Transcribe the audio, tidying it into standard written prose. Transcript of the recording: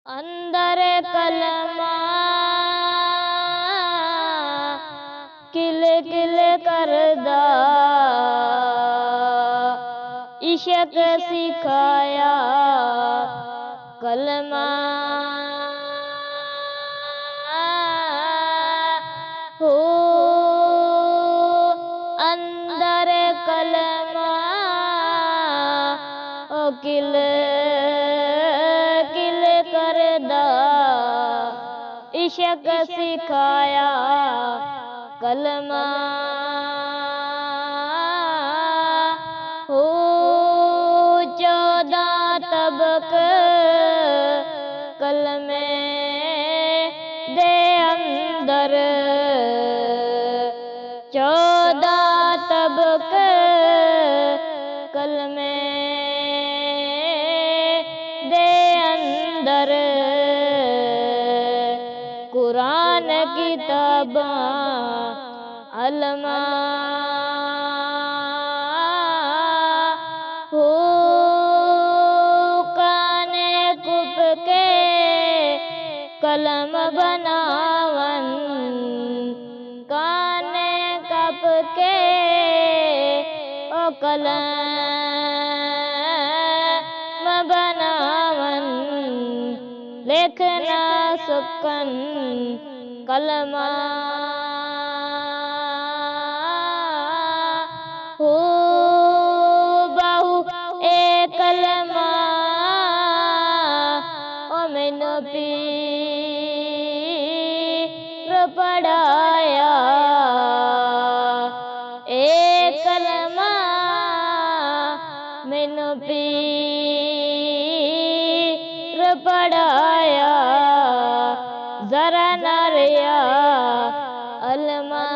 अंदर कलमा किल किल करदा, इश्क सिखाया कलमा हो। अंदर कलमा ओ किल किल करदा, इश्क सिखाया कलमा हो। 14 तबक कलमे दे अंदर, 14 तबक कलमे दे अंदर, कुरान किताबां अलमा हो। काने कुप के कलम बनावन, काने कप के ओ कलम बनावन, लिखना सुकन कलमा हो। बहु ए कलमा ओ मैनू पीर पढ़ाया, ए कलमा मैनू पीर पढ़ाया, जरा नरिया अलमा।